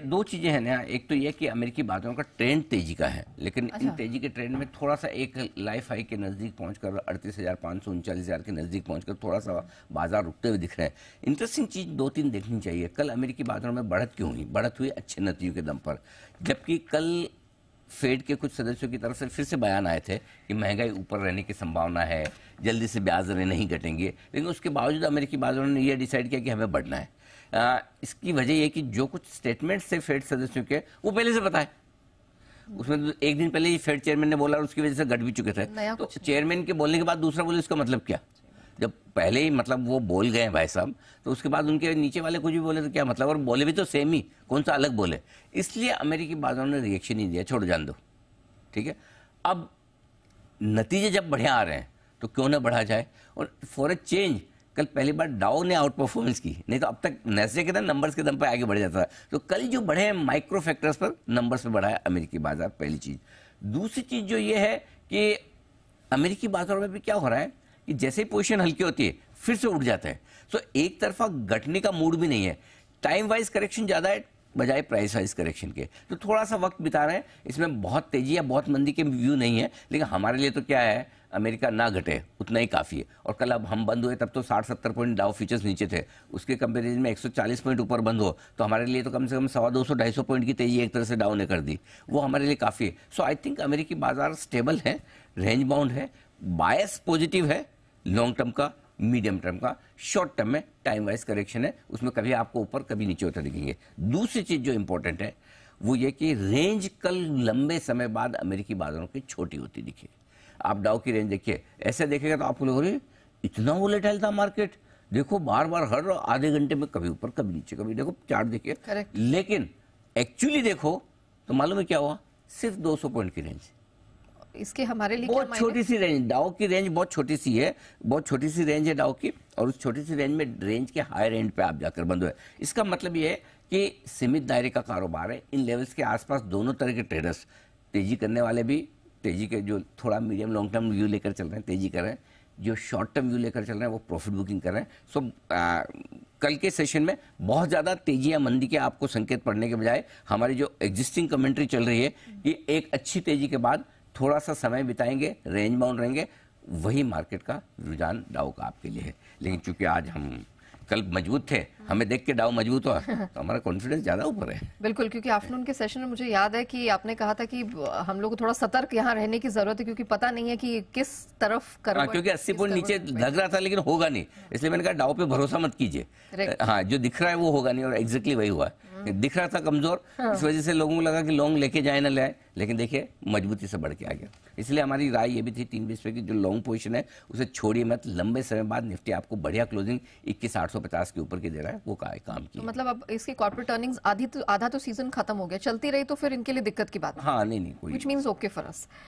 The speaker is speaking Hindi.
दो चीजें हैं ना, एक तो ये कि अमेरिकी बाजारों का ट्रेंड तेजी का है, लेकिन इन तेजी के ट्रेंड में थोड़ा सा एक लाइफ हाई के नजदीक पहुंचकर 38,500 39,000 के नजदीक पहुंचकर थोड़ा सा बाजार रुकते हुए दिख रहे हैं। इंटरेस्टिंग चीज दो तीन देखनी चाहिए। कल अमेरिकी बाजारों में बढ़त क्यों हुई? बढ़त हुई अच्छे नतीजों के दम पर, जबकि कल फेड के कुछ सदस्यों की तरफ से फिर से बयान आए थे कि महंगाई ऊपर रहने की संभावना है, जल्दी से ब्याज दरें नहीं घटेंगे, लेकिन उसके बावजूद अमेरिकी बाजारों ने यह डिसाइड किया कि हमें बढ़ना है। इसकी वजह यह कि जो कुछ स्टेटमेंट से फेड सदस्यों के वो पहले से पता है, उसमें तो एक दिन पहले ही फेड चेयरमैन ने बोला और उसकी वजह से घट भी चुके थे। तो चेयरमैन के बोलने के बाद दूसरा बोले, इसका मतलब क्या? जब पहले ही मतलब वो बोल गए भाई साहब, तो उसके बाद उनके नीचे वाले कुछ भी बोले तो क्या मतलब? और बोले भी तो सेम ही, कौन सा अलग बोले? इसलिए अमेरिकी बाजारों ने रिएक्शन नहीं दिया, छोड़ जान दो, ठीक है। अब नतीजे जब बढ़िया आ रहे हैं तो क्यों ना बढ़ा जाए। और फॉर ए चेंज कल पहली बार डाउ ने आउट परफॉर्मेंस की, नहीं तो अब तक नैस्डैक के नंबर्स के दम पर आगे बढ़ जाता है। तो कल जो बढ़े हैं माइक्रो फैक्टर्स पर, नंबर्स पर बढ़ा है अमेरिकी बाजार, पहली चीज। दूसरी चीज जो ये है कि अमेरिकी बाजारों में भी क्या हो रहा है कि जैसे ही पोजीशन हल्की होती है फिर से उठ जाता है। सो एक तरफा घटने का मूड भी नहीं है, टाइम वाइज करेक्शन ज्यादा है बजाय प्राइस वाइज करेक्शन के। तो थोड़ा सा वक्त बिता रहे हैं, इसमें बहुत तेजी या बहुत मंदी के व्यू नहीं है, लेकिन हमारे लिए तो क्या है, अमेरिका ना घटे उतना ही काफी है। और कल अब हम बंद हुए तब तो 60-70 पॉइंट डाउ फ्यूचर्स नीचे थे, उसके कंपेरिजन में 140 पॉइंट ऊपर बंद हो तो हमारे लिए तो कम से कम 200-250 पॉइंट की तेजी एक तरह से डाउन ने कर दी, वो हमारे लिए काफी है। सो आई थिंक अमेरिकी बाजार स्टेबल है, रेंज बाउंड है, बायस पॉजिटिव है, लॉन्ग टर्म का, मीडियम टर्म का, शॉर्ट टर्म में टाइम वाइज करेक्शन है, उसमें कभी आपको ऊपर कभी नीचे होते दिखेंगे। दूसरी चीज जो इंपॉर्टेंट है वो ये कि रेंज कल लंबे समय बाद अमेरिकी बाजारों की छोटी होती दिखी। आप डाउ की रेंज देखिए, ऐसे देखेगा तो आपको लगेगा इतना वोलेटाइल था मार्केट, देखो बार बार हर आधे घंटे में कभी ऊपर कभी नीचे, कभी देखो चार्ट देखिए, लेकिन एक्चुअली देखो तो मालूम है क्या हुआ, सिर्फ 200 पॉइंट की रेंज। इसके हमारे लिए बहुत छोटी सी रेंज, डाउ की रेंज बहुत छोटी सी है, बहुत छोटी सी रेंज है डाउ की, और उस छोटी सी रेंज में रेंज के हायर एंड पे आप जाकर बंद हुए। इसका मतलब ये है कि सीमित दायरे का कारोबार है, इन लेवल्स के आसपास दोनों तरह के ट्रेडर्स, तेजी करने वाले भी, तेजी के जो थोड़ा मीडियम लॉन्ग टर्म व्यू लेकर चल रहे हैं तेजी कर रहे हैं, जो शॉर्ट टर्म व्यू लेकर चल रहे हैं वो प्रॉफिट बुकिंग कर रहे हैं। सो कल के सेशन में बहुत ज़्यादा तेजी या मंदी के आपको संकेत पड़ने के बजाय हमारी जो एग्जिस्टिंग कमेंट्री चल रही है कि एक अच्छी तेजी के बाद थोड़ा सा समय बिताएंगे, रेंज बाउंड रहेंगे, वही मार्केट का रुझान डाउ का आपके लिए है। लेकिन चूंकि आज हम कल मजबूत थे, हमें देख के डाउ मजबूत हुआ तो हमारा कॉन्फिडेंस ज्यादा ऊपर है। बिल्कुल, क्योंकि आफ्टरनून के सेशन में मुझे याद है कि आपने कहा था कि हम लोग को थोड़ा सतर्क यहाँ रहने की जरूरत है, क्योंकि पता नहीं है कि किस तरफ करवट, क्योंकि 80 पॉइंट नीचे लग रहा था लेकिन होगा नहीं, इसलिए मैंने कहा डाउ पे भरोसा मत कीजिए। हाँ, जो दिख रहा है वो होगा नहीं, और एग्जैक्टली वही हुआ। दिख रहा था कमजोर, इस वजह से लोगों को लगा कि लॉन्ग लेके जाए ना ले आए, लेकिन देखिए मजबूती से बढ़ के आ गया। इसलिए हमारी राय ये भी थी 3-20 पे की जो लॉन्ग पोजीशन है उसे छोड़िए मत, लंबे समय बाद निफ्टी आपको बढ़िया क्लोजिंग 21,850 के ऊपर की दे रहा है, वो काम की। तो मतलब अब इसकी कॉर्पोरेट अर्निंग्स आधा तो सीजन खत्म हो गया, चलती रही तो फिर इनके लिए दिक्कत की बात। हाँ, नहीं कोई, which means okay for us.